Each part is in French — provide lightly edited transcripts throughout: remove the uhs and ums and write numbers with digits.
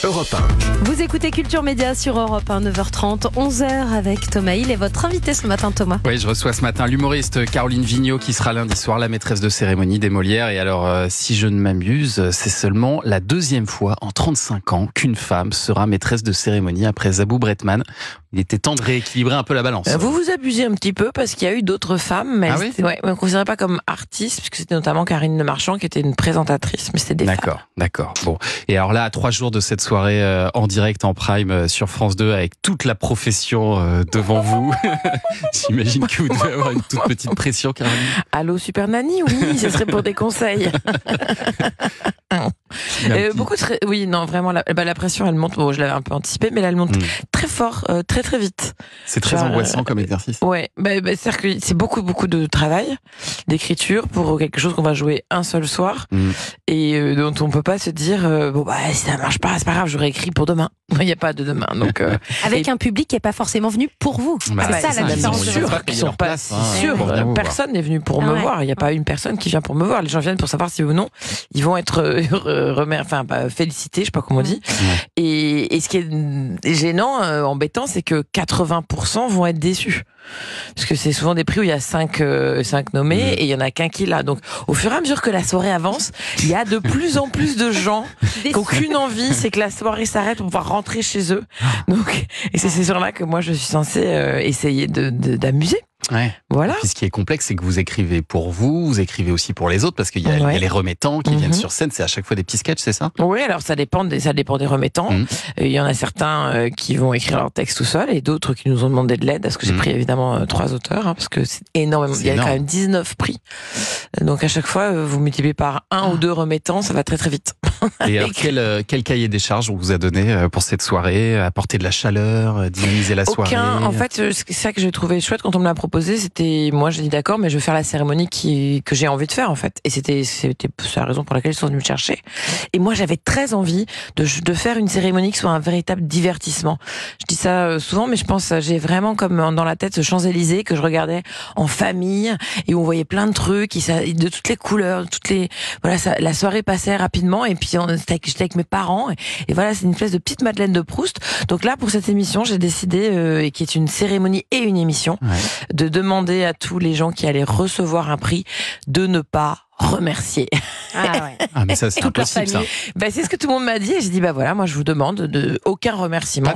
Europe 1. Vous écoutez Culture Média sur Europe 1, 9h30, 11h avec Thomas Hill et votre invité ce matin, Thomas. Oui, je reçois ce matin l'humoriste Caroline Vigneault qui sera lundi soir la maîtresse de cérémonie des Molières. Et alors, si je ne m'amuse, c'est seulement la deuxième fois en 35 ans qu'une femme sera maîtresse de cérémonie après Zabou Bretman. Il était temps de rééquilibrer un peu la balance. Vous vous abusez un petit peu parce qu'il y a eu d'autres femmes, mais on ne considérait pas comme artistes, puisque c'était notamment Karine Le Marchand qui était une présentatrice, mais c'était des femmes. D'accord. Bon. Et alors là, à 3 jours de cette soirée en direct, en prime sur France 2, avec toute la profession devant vous, j'imagine que vous devez avoir une toute petite pression, Caroline. Allô Super Nanny, oui, ce serait pour des conseils. Oui, non, vraiment, la pression, elle monte. Bon, je l'avais un peu anticipé, mais là, elle monte très fort, très vite. C'est très angoissant comme exercice. Ouais, c'est-à-dire que c'est beaucoup de travail, d'écriture pour quelque chose qu'on va jouer un seul soir et dont on peut pas se dire si ça marche pas, c'est pas grave, j'aurais écrit pour demain. Il n'y a pas de demain, donc avec un public qui est pas forcément venu pour vous. C'est ça la différence. Ils sont pas sûrs. Personne n'est venu pour me voir. Il n'y a pas une personne qui vient pour me voir. Les gens viennent pour savoir si ou non ils vont être félicités, je sais pas comment on dit. Et ce qui est gênant, embêtant, c'est que 80% vont être déçus. Parce que c'est souvent des prix où il y a 5 nommés et il y en a qu'un qui l'a. Donc, au fur et à mesure que la soirée avance, il y a de plus en plus de gens qui n'ont aucune envie, c'est que la soirée s'arrête pour pouvoir rentrer chez eux. Donc, et c'est ces gens-là que moi je suis censée essayer d'amuser. Ouais. Voilà. Et puis ce qui est complexe, c'est que vous écrivez pour vous écrivez aussi pour les autres, parce qu'il y a les remettants qui viennent sur scène. C'est à chaque fois des petits sketchs, c'est ça? Oui, alors ça dépend des remettants. Il y en a certains qui vont écrire leur texte tout seuls et d'autres qui nous ont demandé de l'aide, parce que j'ai pris évidemment 3 auteurs, parce que c'est énormément. Il y a quand même 19 prix. Donc à chaque fois, vous multipliez par 1 ou 2 remettants, ça va très très vite. Et alors, quel cahier des charges on vous a donné pour cette soirée? Apporter de la chaleur, dynamiser la soirée? En fait, c'est ça que j'ai trouvé chouette quand on me l'a proposé. Moi j'ai dit d'accord, mais je veux faire la cérémonie que j'ai envie de faire en fait. Et c'était la raison pour laquelle ils sont venus me chercher. Et moi j'avais très envie de faire une cérémonie qui soit un véritable divertissement. Je dis ça souvent, mais je pense j'ai vraiment comme dans la tête ce Champs-Élysées que je regardais en famille et où on voyait plein de trucs de toutes les couleurs, la soirée passait rapidement et puis j'étais avec mes parents et voilà, c'est une espèce de petite Madeleine de Proust. Donc là pour cette émission j'ai décidé, qui est une cérémonie et une émission, de demander à tous les gens qui allaient recevoir un prix de ne pas remercier. Mais ça c'est impossible ça. C'est ce que tout le monde m'a dit et j'ai dit voilà, moi je vous demande aucun remerciement.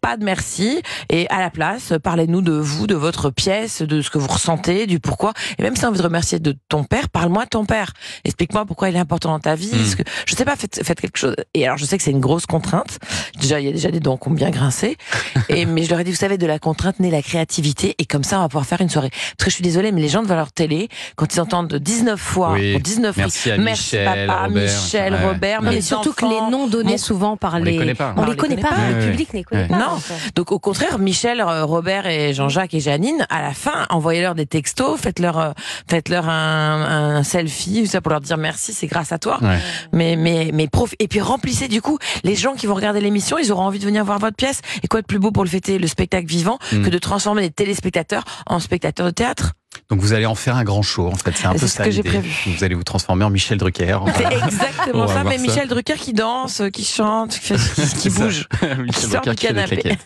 Pas de merci. Et à la place, parlez-nous de vous, de votre pièce, de ce que vous ressentez, du pourquoi. Et même si tu as envie de remercier de ton père, parle-moi de ton père. Explique-moi pourquoi il est important dans ta vie. Parce que, je sais pas, faites quelque chose. Et alors je sais que c'est une grosse contrainte. Déjà, il y a déjà des dents qui ont bien grincé. Mais je leur ai dit, vous savez, de la contrainte naît la créativité et comme ça on va pouvoir faire une soirée. Parce que je suis désolée, mais les gens devant leur télé, quand ils entendent 19 fois, pour 19 merci à Michel, papa, Robert. Michel, Robert, mais surtout que les noms donnés souvent par on les connaît pas. On les connaît pas, le public ne les connaît pas. Non. Donc au contraire, Michel, Robert et Jean-Jacques et Janine, à la fin, envoyez-leur des textos, faites-leur un selfie, ça pour leur dire merci, c'est grâce à toi. Et puis remplissez du coup les gens qui vont regarder l'émission, ils auront envie de venir voir votre pièce. Et quoi de plus beau pour le fêter, le spectacle vivant, que de transformer les téléspectateurs en spectateurs de théâtre. Donc vous allez en faire un grand show, en fait, c'est un peu ça l'idée. Vous allez vous transformer en Michel Drucker. C'est exactement ça, mais Michel Drucker qui danse, qui chante, qui bouge, qui sort du canapé.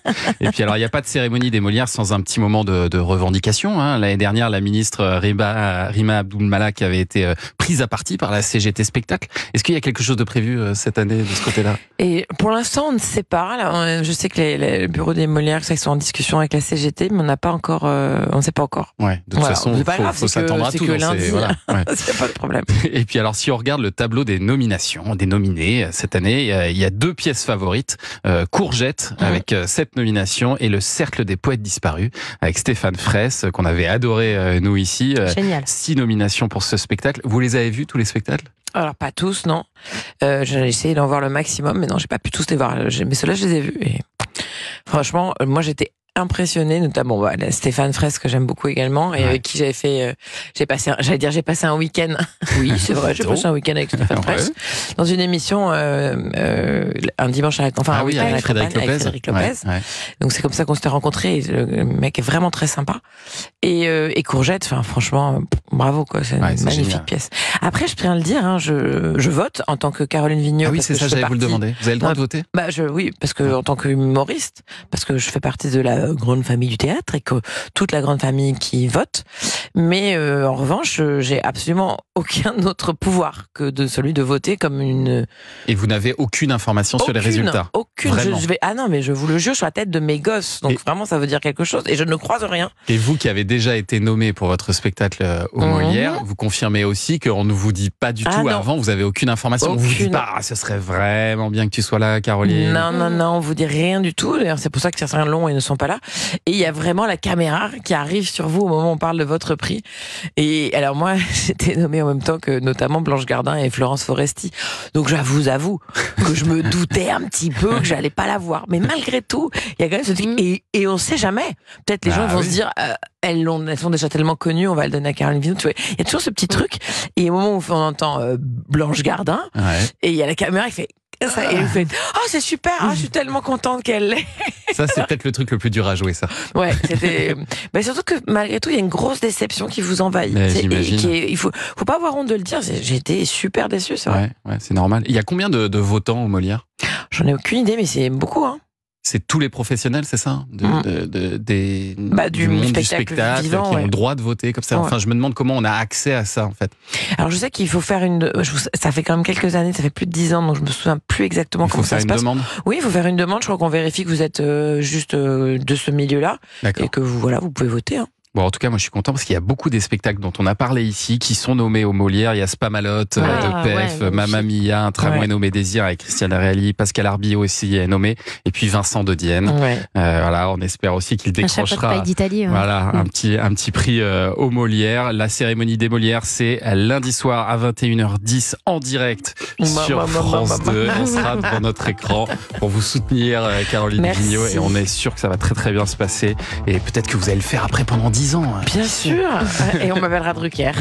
Et puis alors, il n'y a pas de cérémonie des Molières sans un petit moment de revendication. L'année dernière, la ministre Rima Abdul-Malak avait été prise à partie par la CGT Spectacle. Est-ce qu'il y a quelque chose de prévu cette année de ce côté-là? Et pour l'instant, on ne sait pas. Là, je sais que les bureaux des Molières sont en discussion avec la CGT, mais on n'a pas encore, on ne sait pas encore. Ouais, de toute façon, il faut s'attendre à tout. C'est lundi, c'est pas de problème. Et puis alors, si on regarde le tableau des nominations, des nominés cette année, il y a 2 pièces favorites. Courgette avec 7 nominations et Le Cercle des Poètes Disparus avec Stéphane Fraisse qu'on avait adoré nous ici. Génial. 6 nominations pour ce spectacle. Vous les avez vus tous les spectacles? Alors pas tous, non. J'ai essayé d'en voir le maximum, mais non, j'ai pas pu tous les voir. Mais ceux-là, je les ai vus. Et franchement, moi j'étais impressionnée, notamment Stéphane Fraisse que j'aime beaucoup également et avec qui j'ai passé un week-end. Oui, c'est vrai, j'ai passé un week-end avec Stéphane Fraisse dans une émission un dimanche avec Frédéric Lopez. Ouais. Donc c'est comme ça qu'on s'était rencontrés. Le mec est vraiment très sympa. Et Courgette, enfin franchement, bravo quoi, c'est une magnifique pièce. Après, je tiens à le dire, hein, je vote en tant que Caroline Vigneault. Ah oui, c'est ça, j'allais vous le demander. Vous avez le droit de voter? Oui, parce que en tant que humoriste, parce que je fais partie de la grande famille du théâtre et que toute la grande famille qui vote. Mais en revanche, j'ai absolument aucun autre pouvoir que de celui de voter comme une. Et vous n'avez aucune information sur les résultats? Aucune. Mais je vous le jure, sur la tête de mes gosses. Donc vraiment, ça veut dire quelque chose. Et je ne croise rien. Et vous qui avez déjà été nommé pour votre spectacle au Molière, vous confirmez aussi qu'on ne vous dit pas du tout avant, vous avez aucune information. On vous dit pas, ce serait vraiment bien que tu sois là, Caroline. Non, on vous dit rien du tout. D'ailleurs, c'est pour ça que certains longs et ne sont pas là. Et il y a vraiment la caméra qui arrive sur vous au moment où on parle de votre prix. Et alors moi, j'étais nommée en même temps que notamment Blanche Gardin et Florence Foresti. Donc je vous avoue que je me doutais un petit peu que j'allais pas la voir. Mais malgré tout, il y a quand même ce truc. Et on sait jamais. Peut-être les gens vont se dire, elles sont déjà tellement connues, on va le donner à Caroline Vigneault. Tu vois, il y a toujours ce petit truc. Et au moment où on entend Blanche Gardin, et il y a la caméra qui fait ça, et elle fait c'est super, je suis tellement contente qu'elle l'ait. Ça, c'est peut-être le truc le plus dur à jouer, ça. Ouais, c'était. Mais surtout que malgré tout, il y a une grosse déception qui vous envahit. Il faut pas avoir honte de le dire. J'ai été super déçue, c'est vrai. Ouais, c'est normal. Il y a combien de votants au Molière? J'en ai aucune idée, mais c'est beaucoup, hein. C'est tous les professionnels, c'est ça, du monde du spectacle vivant, qui ont le droit de voter comme ça. Enfin, je me demande comment on a accès à ça, en fait. Alors, je sais qu'il faut faire ça fait quand même quelques années, ça fait plus de 10 ans, donc je me souviens plus exactement comment ça se passe. Demande. Oui, il faut faire une demande. Je crois qu'on vérifie que vous êtes juste de ce milieu-là et que vous pouvez voter. Hein. Bon, en tout cas, moi, je suis content parce qu'il y a beaucoup des spectacles dont on a parlé ici qui sont nommés au Molière. Il y a Spamalot de PEF, Mamma Mia, Un tramway nommé Désir avec Christiane Reali, Pascal Arbillot aussi est nommé, et puis Vincent de Dienne. Voilà, on espère aussi qu'il décrochera un petit prix au Molière. La cérémonie des Molières, c'est lundi soir à 21h10 en direct sur France 2. On sera devant notre écran pour vous soutenir, Caroline Vigneault, et on est sûr que ça va très très bien se passer. Et peut-être que vous allez le faire après pendant 10 ans. Bien sûr. Et on m'appellera Drucker.